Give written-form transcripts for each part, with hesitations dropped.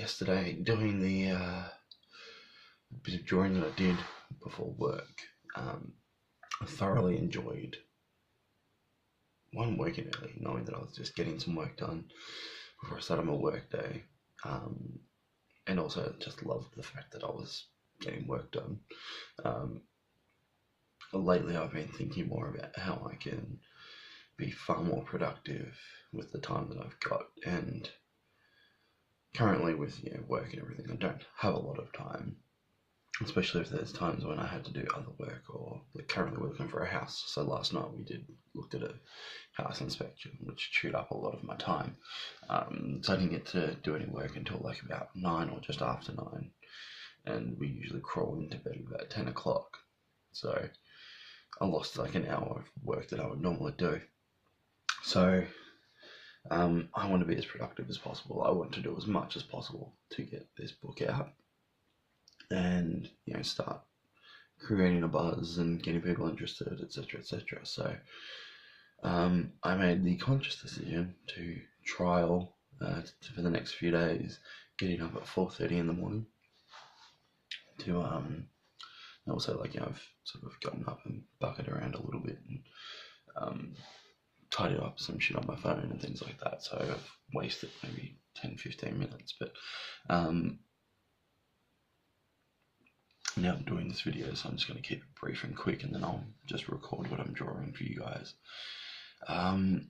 yesterday doing the bit of drawing that I did before work. I thoroughly enjoyed working early, knowing that I was just getting some work done before I started my work day, and also just loved the fact that I was getting work done. Um, Lately, I've been thinking more about how I can be far more productive with the time that I've got, and currently with work and everything, I don't have a lot of time, especially if there's times when I had to do other work, or like currently we're looking for a house. So last night we looked at a house inspection, which chewed up a lot of my time. So I didn't get to do any work until like about 9 or just after 9, and we usually crawl into bed about 10 o'clock. So I lost like an hour of work that I would normally do. So I want to be as productive as possible. I want to do as much as possible to get this book out and start creating a buzz and getting people interested, etc., etc. So I made the conscious decision to trial for the next few days, getting up at 4:30 in the morning. To also I've sort of gotten up and bucketed around a little bit and tidied up some shit on my phone and things like that. So I've wasted maybe 10-15 minutes, but now I'm doing this video, so I'm just going to keep it brief and quick, and then I'll just record what I'm drawing for you guys. I've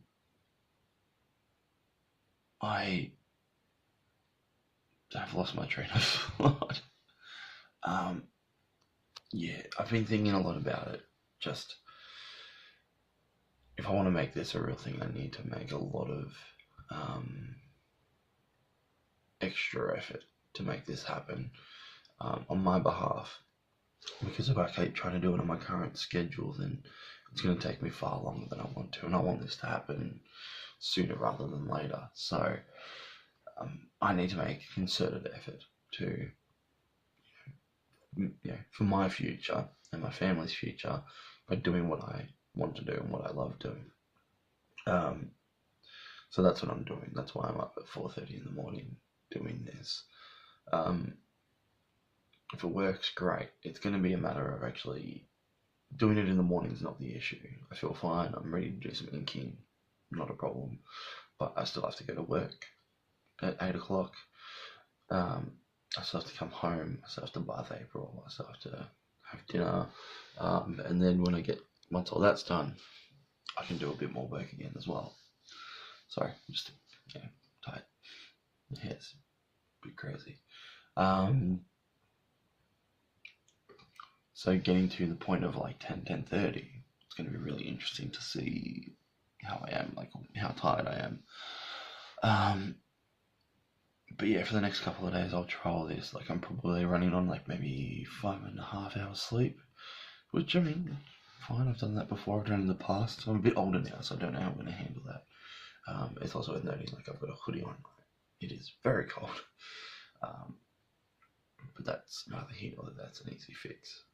lost my train of thought. Yeah, I've been thinking a lot about it. Just, if I want to make this a real thing, I need to make a lot of extra effort to make this happen on my behalf. Because if I keep trying to do it on my current schedule, then it's going to take me far longer than I want to, and I want this to happen sooner rather than later. So I need to make a concerted effort to, for my future and my family's future, by doing what I want to do and what I love doing. So that's what I'm doing. That's why I'm up at 4:30 in the morning doing this. If it works, great. It's going to be a matter of actually doing it in the morning is not the issue. I feel fine. I'm ready to do some inking. Not a problem. But I still have to go to work at 8 o'clock. I still have to come home. I still have to bath April. I still have to have dinner. And then once all that's done, I can do a bit more work again as well. Sorry, just tight. My hair's a bit crazy. So getting to the point of like 10:30, it's going to be really interesting to see how I am, like how tired I am. But yeah, for the next couple of days, I'll trial this. Like, I'm probably running on like maybe 5.5 hours sleep, which, I mean, fine. I've done that before. I've done it in the past. I'm a bit older now, so I don't know how I'm going to handle that. It's also worth noting, like, I've got a hoodie on. It is very cold. But that's neither here nor there. That's an easy fix.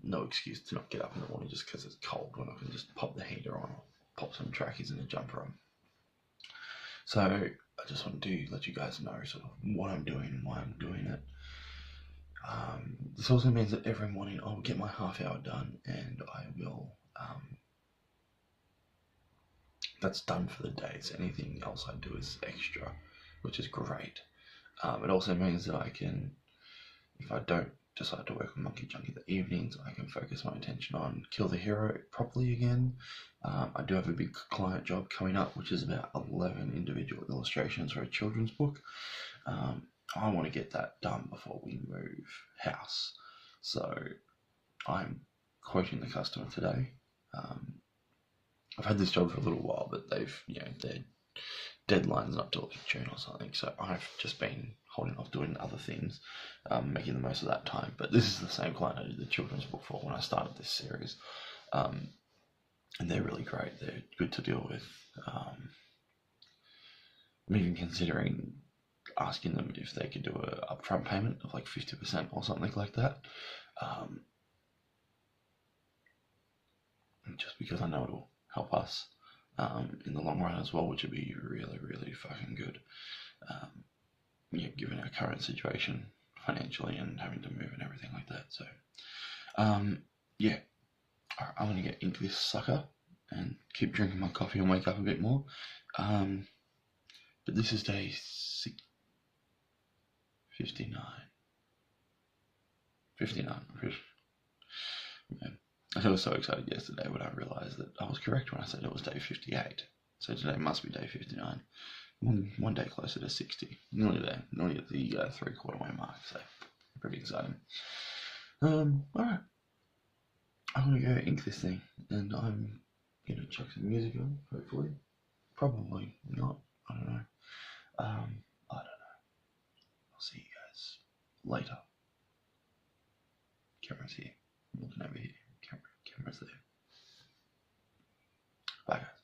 No excuse to not get up in the morning just because it's cold, when I can just pop the heater on, or pop some trackies and a jumper on. So I just want to let you guys know sort of what I'm doing and why I'm doing it. This also means that every morning I'll get my half hour done, and I will, that's done for the day. So anything else I do is extra, which is great. It also means that I can, if I don't decide to work on Monkey Junkie in the evenings, I can focus my attention on Kill the Hero properly again. I do have a big client job coming up, which is about 11 individual illustrations for a children's book. I want to get that done before we move house. So I'm quoting the customer today. I've had this job for a little while, but they've, their deadline's up till June or something. So I've just been holding off doing other things, making the most of that time. But this is the same client I did the children's book for when I started this series. And they're really great. They're good to deal with. I'm even considering asking them if they could do a upfront payment of like 50% or something like that. Just because I know it'll help us in the long run as well, which would be really, really fucking good. given our current situation financially and having to move and everything like that. So, yeah, alright, I'm gonna get into this sucker and keep drinking my coffee and wake up a bit more. But this is day 59. 59. Man, I was so excited yesterday when I realised that I was correct when I said it was day 58. So today must be day 59. One day closer to 60. Nearly there. Nearly at the 3/4 way mark. So pretty exciting. Alright. I'm gonna go ink this thing, and I'm gonna chuck some music on, hopefully. Probably not. I don't know. I don't know. I'll see you guys later. Camera's here. I'm looking over here. Camera's there. Bye guys.